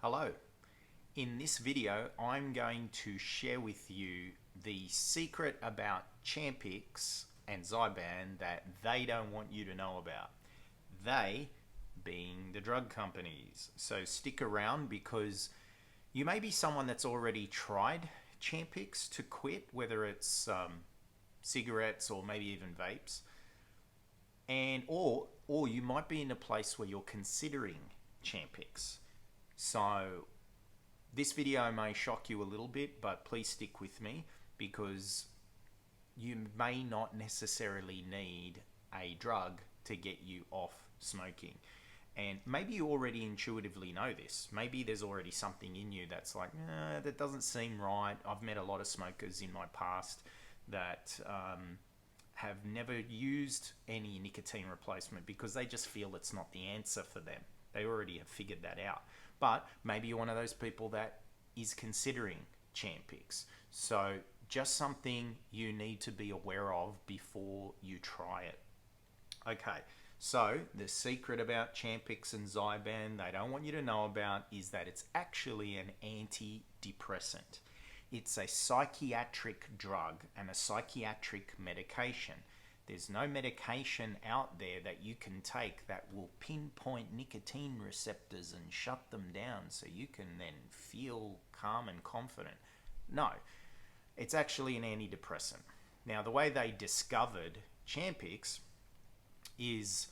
Hello. In this video, I'm going to share with you the secret about Champix and Zyban that they don't want you to know about. They being the drug companies. So stick around because you may be someone that's already tried Champix to quit, whether it's cigarettes or maybe even vapes, and or you might be in a place where you're considering Champix. So this video may shock you a little bit, but please stick with me because you may not necessarily need a drug to get you off smoking. And maybe you already intuitively know this. Maybe there's already something in you that's like, that doesn't seem right. I've met a lot of smokers in my past that have never used any nicotine replacement because they just feel it's not the answer for them. They already have figured that out. But maybe you're one of those people that is considering Champix. So just something you need to be aware of before you try it. Okay, so the secret about Champix and Zyban they don't want you to know about is that it's actually an antidepressant. It's a psychiatric drug and a psychiatric medication. There's no medication out there that you can take that will pinpoint nicotine receptors and shut them down so you can then feel calm and confident. No, it's actually an antidepressant. Now, the way they discovered Champix is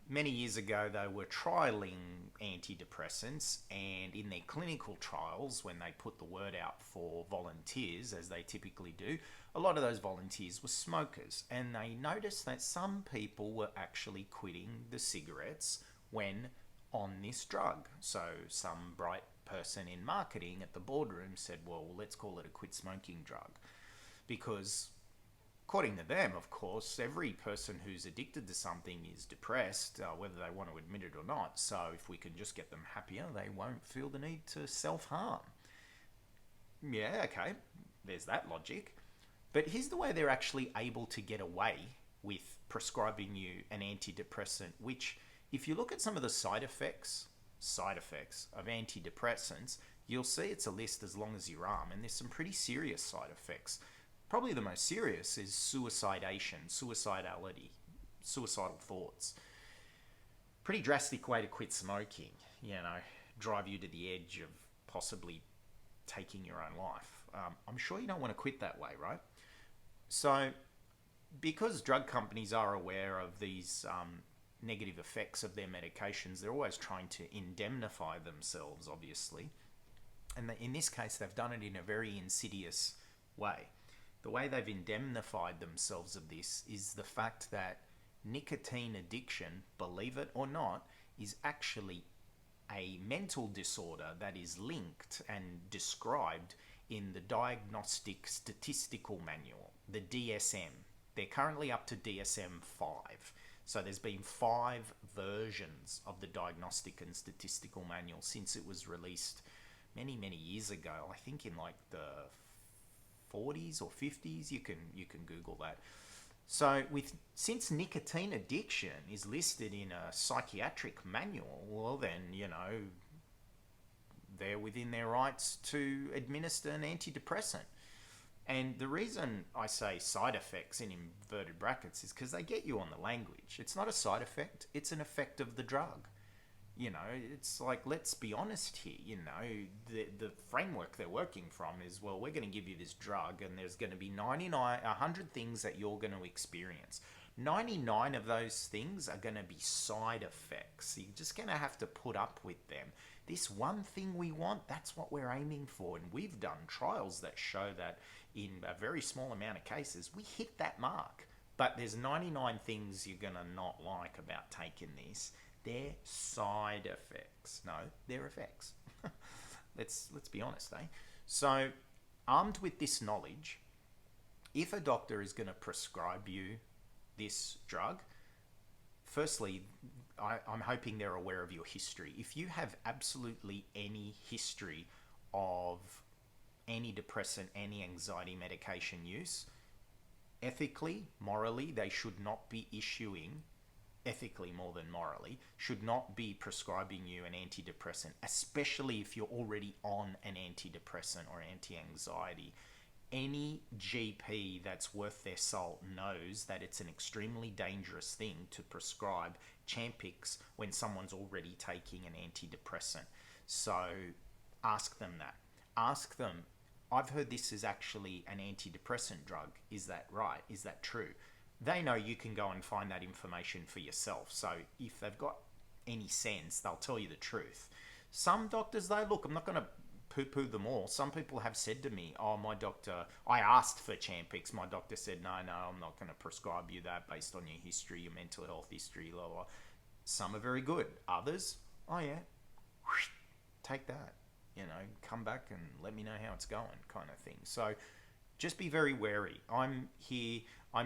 many years ago they were trialing antidepressants, and in their clinical trials, when they put the word out for volunteers, as they typically do, a lot of those volunteers were smokers, and they noticed that some people were actually quitting the cigarettes when on this drug. So some bright person in marketing at the boardroom said, well, let's call it a quit smoking drug, because according to them, of course, every person who's addicted to something is depressed, whether they want to admit it or not. So if we can just get them happier, they won't feel the need to self-harm. Yeah, okay, there's that logic. But here's the way they're actually able to get away with prescribing you an antidepressant, which, if you look at some of the side effects of antidepressants, you'll see it's a list as long as your arm, and there's some pretty serious side effects. Probably the most serious is suicidation, suicidality, suicidal thoughts. Pretty drastic way to quit smoking, drive you to the edge of possibly taking your own life. I'm sure you don't want to quit that way, right? So, because drug companies are aware of these negative effects of their medications, they're always trying to indemnify themselves, obviously. And in this case, they've done it in a very insidious way. The way they've indemnified themselves of this is the fact that nicotine addiction, believe it or not, is actually a mental disorder that is linked and described in the Diagnostic Statistical Manual, the DSM. They're currently up to DSM-5. So there's been 5 versions of the Diagnostic and Statistical Manual since it was released many, many years ago. I think in like the 40s or 50s. You can Google that. So since nicotine addiction is listed in a psychiatric manual, well then, they're within their rights to administer an antidepressant. And the reason I say side effects in inverted brackets is because they get you on the language. It's not a side effect, it's an effect of the drug. It's like, let's be honest here, the framework they're working from is, well, we're going to give you this drug and there's going to be 100 things that you're going to experience. 99 of those things are going to be side effects. You're just going to have to put up with them. This one thing we want, that's what we're aiming for. And we've done trials that show that in a very small amount of cases, we hit that mark. But there's 99 things you're going to not like about taking this. They're side effects. No, they're effects. Let's be honest, eh? So, armed with this knowledge, if a doctor is going to prescribe you this drug, firstly, I'm hoping they're aware of your history. If you have absolutely any history of antidepressant, anti-anxiety medication use, ethically, morally, they should not be issuing ethically more than morally, should not be prescribing you an antidepressant, especially if you're already on an antidepressant or anti-anxiety. Any GP that's worth their salt knows that it's an extremely dangerous thing to prescribe Champix when someone's already taking an antidepressant. So ask them that. Ask them, I've heard this is actually an antidepressant drug. Is that right? Is that true? They know you can go and find that information for yourself. So if they've got any sense, they'll tell you the truth. Some doctors, though, look, I'm not going to poo-poo them all. Some people have said to me, oh, my doctor, I asked for Champix. My doctor said, no, I'm not going to prescribe you that based on your history, your mental health history, blah, blah. Some are very good. Others, oh, yeah, take that. Come back and let me know how it's going, kind of thing. So just be very wary. I'm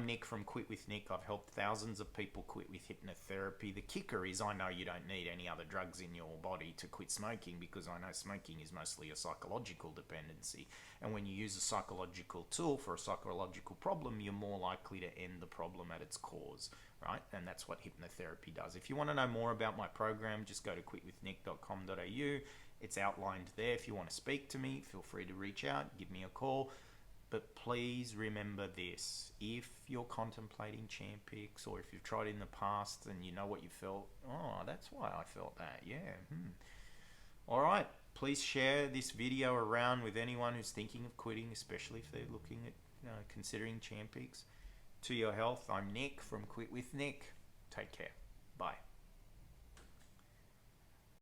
Nick from Quit With Nick. I've helped thousands of people quit with hypnotherapy. The kicker is I know you don't need any other drugs in your body to quit smoking, because I know smoking is mostly a psychological dependency. And when you use a psychological tool for a psychological problem, you're more likely to end the problem at its cause, right? And that's what hypnotherapy does. If you want to know more about my program, just go to quitwithnick.com.au. It's outlined there. If you want to speak to me, feel free to reach out, give me a call. But please remember this: if you're contemplating Champix, or if you've tried it in the past and you know what you felt, oh, that's why I felt that, yeah. All right, please share this video around with anyone who's thinking of quitting, especially if they're looking at considering Champix. To your health, I'm Nick from Quit With Nick. Take care. Bye.